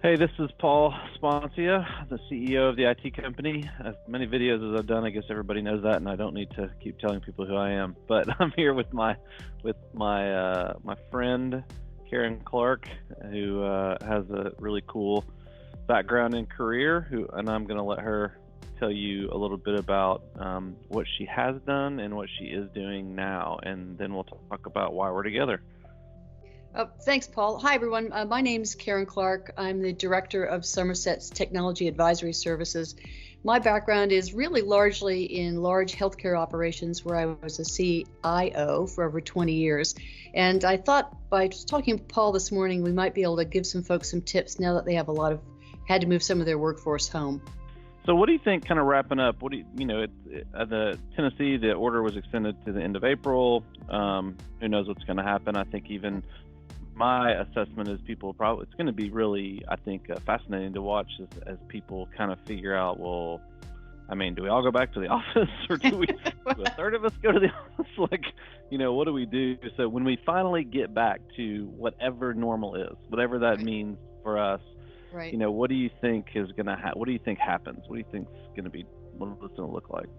Hey, this is Paul Sponcia, the CEO of the IT company. As many videos as I've done, I guess everybody knows that, and I don't need to keep telling people who I am. But I'm here with my friend Karen Clark, who has a really cool background and career. And I'm going to let her tell you a little bit about what she has done and what she is doing now, and then we'll talk about why we're together. Thanks, Paul. Hi, everyone. My name's Karen Clark. I'm the director of Somerset's Technology Advisory Services. My background is really largely in large healthcare operations where I was a CIO for over 20 years. And I thought by talking to Paul this morning, we might be able to give some folks some tips now that they have had to move some of their workforce home. So what do you think, kind of wrapping up, the Tennessee, the order was extended to the end of April. Who knows what's going to happen? I think even my assessment is it's going to be really, I think, fascinating to watch as people kind of figure out, well, I mean, do we all go back to the office or do a third of us go to the office? What do we do? So when we finally get back to whatever normal is, whatever that means for us, right. What do you think is going to what do you think happens? What do you think is going to be, what is this going to look like?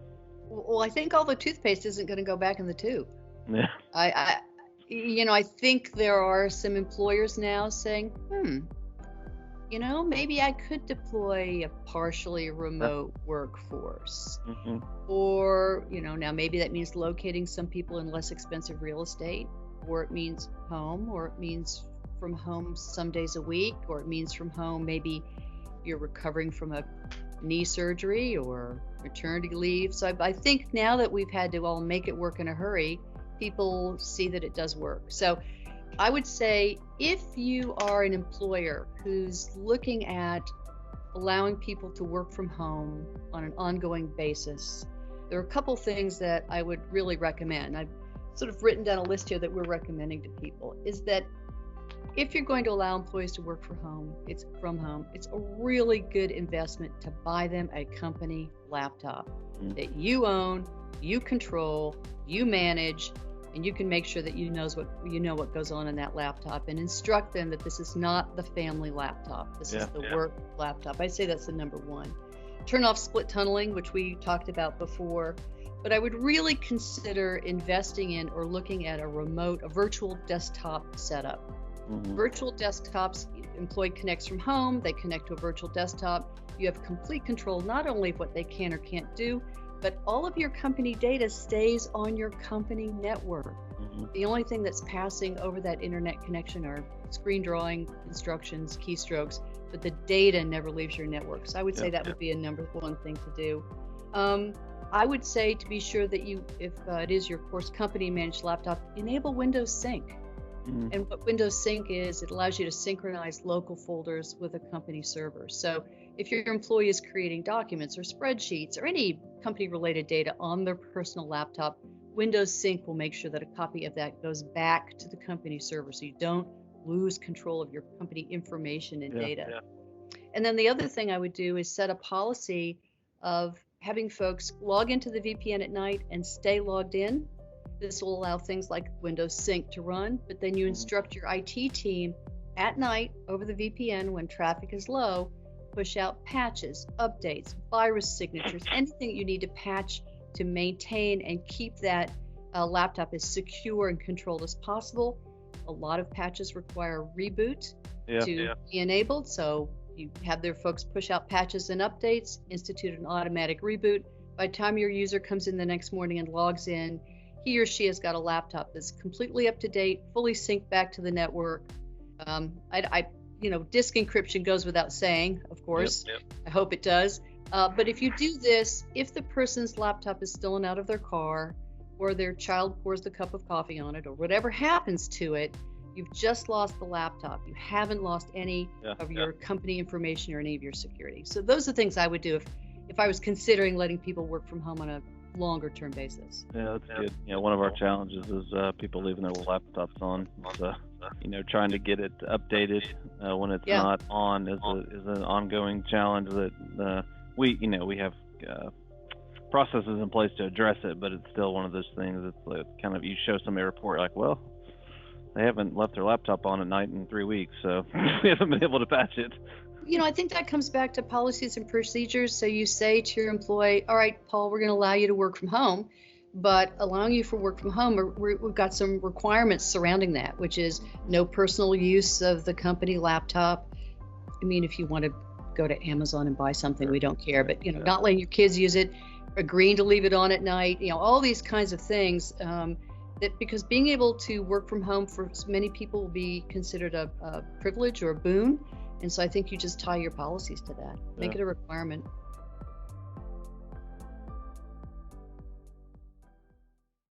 Well, I think all the toothpaste isn't going to go back in the tube. Yeah. I think there are some employers now saying, maybe I could deploy a partially remote workforce. Mm-hmm. Or, now maybe that means locating some people in less expensive real estate, or it means home, or it means from home some days a week, or it means from home maybe you're recovering from a knee surgery or maternity leave. So I think now that we've had to all make it work in a hurry, people see that it does work. So I would say if you are an employer who's looking at allowing people to work from home on an ongoing basis, there are a couple things that I would really recommend. I've sort of written down a list here that we're recommending to people, is that if you're going to allow employees to work from home, it's a really good investment to buy them a company laptop that you own, you control, you manage, and you can make sure that you know what goes on in that laptop, and instruct them that this is not the family laptop. This is the work laptop. I'd say that's the number one. Turn off split tunneling, which we talked about before, but I would really consider investing in or looking at a virtual desktop setup. Mm-hmm. Virtual desktops, employee connects from home, they connect to a virtual desktop. You have complete control not only of what they can or can't do, but all of your company data stays on your company network. Mm-hmm. The only thing that's passing over that internet connection are screen drawing instructions, keystrokes, but the data never leaves your network. So I would say that would be a number one thing to do. I would say to be sure that if it is your course company managed laptop, enable Windows Sync. Mm-hmm. And what Windows Sync is, it allows you to synchronize local folders with a company server. So if your employee is creating documents or spreadsheets or any company-related data on their personal laptop, Windows Sync will make sure that a copy of that goes back to the company server so you don't lose control of your company information and data. Yeah. And then the other thing I would do is set a policy of having folks log into the VPN at night and stay logged in. This will allow things like Windows Sync to run, but then you instruct your IT team at night over the VPN when traffic is low, push out patches, updates, virus signatures, anything you need to patch to maintain and keep that laptop as secure and controlled as possible. A lot of patches require reboot to be enabled, so you have their folks push out patches and updates, institute an automatic reboot. By the time your user comes in the next morning and logs in, he or she has got a laptop that's completely up to date, fully synced back to the network. Disk encryption goes without saying, of course. Yep. I hope it does. But if you do this, if the person's laptop is stolen out of their car, or their child pours the cup of coffee on it, or whatever happens to it, you've just lost the laptop. You haven't lost any of your company information or any of your security. So those are things I would do if I was considering letting people work from home on a longer term basis. Yeah, that's good. One of our challenges is people leaving their laptops on. So, trying to get it updated when it's not on is an ongoing challenge that we have processes in place to address it, but it's still one of those things that's like kind of, you show somebody a report like, well, they haven't left their laptop on at night in 3 weeks, so we haven't been able to patch it. I think that comes back to policies and procedures. So you say to your employee, all right, Paul, we're going to allow you to work from home, but allowing you for work from home, we've got some requirements surrounding that, which is no personal use of the company laptop. I mean, if you want to go to Amazon and buy something, we don't care, but not letting your kids use it, agreeing to leave it on at night, all these kinds of things. That because being able to work from home for many people will be considered a privilege or a boon. And so I think you just tie your policies to that, make it a requirement.